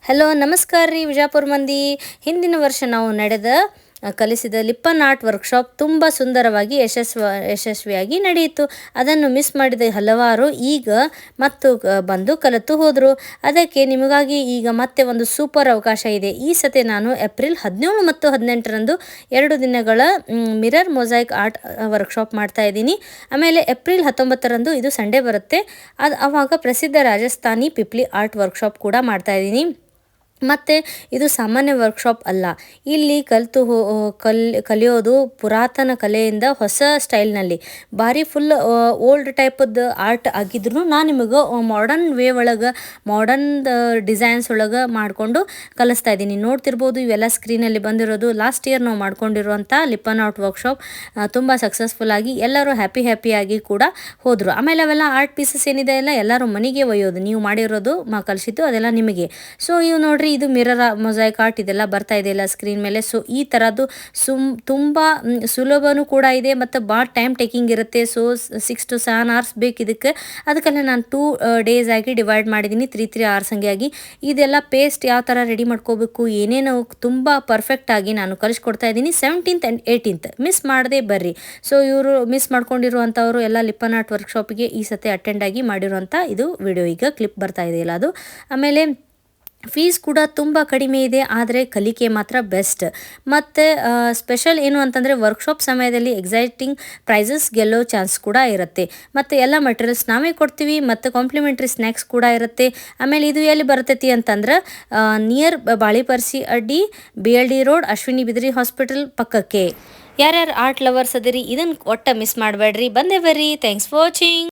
Hello ನಮಸ್ಕಾರ ರೀ ವಿಜಾಪುರ ಮಂದಿ. ಹಿಂದಿನ ವರ್ಷ ನಾವು ಕಲಿಸಿದ ಲಿಪ್ಪನ್ ಆರ್ಟ್ ವರ್ಕ್ಶಾಪ್ ತುಂಬ ಸುಂದರವಾಗಿ ಯಶಸ್ವಿಯಾಗಿ ನಡೆಯಿತು. ಅದನ್ನು ಮಿಸ್ ಮಾಡಿದ ಹಲವಾರು ಈಗ ಬಂದು ಕಲಿತು ಹೋದರು. ಅದಕ್ಕೆ ನಿಮಗಾಗಿ ಈಗ ಮತ್ತೆ ಒಂದು ಸೂಪರ್ ಅವಕಾಶ ಇದೆ. ಈ ಸತಿ ನಾನು ಏಪ್ರಿಲ್ 17 ಮತ್ತು 18ರಂದು 2 ದಿನಗಳ ಮಿರರ್ ಮೊಸೈಕ್ ಆರ್ಟ್ ವರ್ಕ್ಶಾಪ್ ಮಾಡ್ತಾ ಇದ್ದೀನಿ. ಆಮೇಲೆ ಏಪ್ರಿಲ್ 19ರಂದು ಇದು ಸಂಡೇ ಬರುತ್ತೆ. ಆವಾಗ ಪ್ರಸಿದ್ಧ ರಾಜಸ್ಥಾನಿ ಪಿಪ್ಲಿ ಆರ್ಟ್ ವರ್ಕ್ಶಾಪ್ ಕೂಡ ಮಾಡ್ತಾ ಇದ್ದೀನಿ. ಮತ್ತು ಇದು ಸಾಮಾನ್ಯ ವರ್ಕ್ಶಾಪ್ ಅಲ್ಲ. ಇಲ್ಲಿ ಕಲಿಯೋದು ಪುರಾತನ ಕಲೆಯಿಂದ ಹೊಸ ಸ್ಟೈಲ್ನಲ್ಲಿ ಭಾರಿ ಫುಲ್ ಓಲ್ಡ್ ಟೈಪದ್ದು ಆರ್ಟ್ ಆಗಿದ್ರು ನಾನು ನಿಮಗೆ ಮಾಡರ್ನ್ ವೇ ಒಳಗೆ ಮಾಡರ್ನ್ ಡಿಸೈನ್ಸ್ ಒಳಗೆ ಮಾಡಿಕೊಂಡು ಕಲಿಸ್ತಾ ಇದ್ದೀನಿ. ನೋಡ್ತಿರ್ಬೋದು ಇವೆಲ್ಲ ಸ್ಕ್ರೀನಲ್ಲಿ ಬಂದಿರೋದು. ಲಾಸ್ಟ್ ಇಯರ್ ನಾವು ಮಾಡ್ಕೊಂಡಿರುವಂಥ ಲಿಪ್ಪನ್ ಆರ್ಟ್ ವರ್ಕ್ಶಾಪ್ ತುಂಬ ಸಕ್ಸಸ್ಫುಲ್ ಆಗಿ ಎಲ್ಲರೂ ಹ್ಯಾಪಿಯಾಗಿ ಕೂಡ ಹೋದರು. ಆಮೇಲೆ ಅವೆಲ್ಲ ಆರ್ಟ್ ಪೀಸಸ್ ಏನಿದೆ ಎಲ್ಲ ಎಲ್ಲರೂ ಮನೆಗೆ ಒಯ್ಯೋದು. ನೀವು ಮಾಡಿರೋದು ಕಲಿಸಿದ್ದು ಅದೆಲ್ಲ ನಿಮಗೆ. ಸೊ ಇವು ನೋಡ್ರಿ, ಇದು ಮಿರರ್ ಮೊಸೈಕ್ ಆರ್ಟ್ ಇದೆಲ್ಲ ಬರ್ತಾ ಇದೆಯಲ್ಲ ಸ್ಕ್ರೀನ್ ಮೇಲೆ. ಸೊ ಈ ಥರದ್ದು ತುಂಬ ಸುಲಭನೂ ಕೂಡ ಇದೆ ಮತ್ತು ಭಾಳ ಟೈಮ್ ಟೇಕಿಂಗ್ ಇರುತ್ತೆ. ಸೊ 6 to 7 hours ಬೇಕು ಇದಕ್ಕೆ. ಅದಕ್ಕೆಲ್ಲ ನಾನು 2 days ಆಗಿ ಡಿವೈಡ್ ಮಾಡಿದ್ದೀನಿ, 3 hours ಹಂಗಾಗಿ. ಇದೆಲ್ಲ ಪೇಸ್ಟ್ ಯಾವ ಥರ ರೆಡಿ ಮಾಡ್ಕೋಬೇಕು, ಏನೇನು ತುಂಬ ಪರ್ಫೆಕ್ಟಾಗಿ ನಾನು ಕಲಿಸ್ಕೊಡ್ತಾ ಇದ್ದೀನಿ. 17th and 18th ಮಿಸ್ ಮಾಡದೆ ಬರ್ರಿ. ಸೊ ಇವರು ಮಿಸ್ ಮಾಡ್ಕೊಂಡಿರುವಂಥವ್ರು ಎಲ್ಲ ಲಿಪ್ಪನ್ ಆರ್ಟ್ ವರ್ಕ್ಶಾಪಿಗೆ ಈ ಸತಿ ಅಟೆಂಡ್ ಆಗಿ ಮಾಡಿರುವಂಥ ಇದು ವಿಡಿಯೋ ಈಗ ಕ್ಲಿಪ್ ಬರ್ತಾ ಇದೆಯಲ್ಲ ಅದು. ಆಮೇಲೆ ಫೀಸ್ ಕೂಡ ತುಂಬ ಕಡಿಮೆ ಇದೆ, ಆದರೆ ಕಲಿಕೆ ಮಾತ್ರ ಬೆಸ್ಟ್. ಮತ್ತು ಸ್ಪೆಷಲ್ ಏನು ಅಂತಂದರೆ ವರ್ಕ್ಶಾಪ್ ಸಮಯದಲ್ಲಿ ಎಕ್ಸೈಟಿಂಗ್ ಪ್ರೈಸಸ್ ಗೆಲ್ಲೋ ಚಾನ್ಸ್ ಕೂಡ ಇರುತ್ತೆ. ಮತ್ತು ಎಲ್ಲ ಮಟೀರಿಯಲ್ಸ್ ನಾವೇ ಕೊಡ್ತೀವಿ ಮತ್ತು ಕಾಂಪ್ಲಿಮೆಂಟ್ರಿ ಸ್ನ್ಯಾಕ್ಸ್ ಕೂಡ ಇರುತ್ತೆ. ಆಮೇಲೆ ಇದು ಎಲ್ಲಿ ಬರ್ತೈತಿ ಅಂತಂದ್ರೆ ನಿಯರ್ ಬಾಳಿಪರ್ಸಿ ಅಡ್ಡಿ, BLD ರೋಡ್, ಅಶ್ವಿನಿ ಬಿದಿರಿ ಹಾಸ್ಪಿಟಲ್ ಪಕ್ಕಕ್ಕೆ. ಯಾರ್ಯಾರು ಆರ್ಟ್ ಲವರ್ಸ್ ಅದಿರಿ ಇದನ್ನು ಒಟ್ಟು ಮಿಸ್ ಮಾಡಬೇಡ್ರಿ. ಬಂದೇ ಬರ್ರಿ. Thanks for watching.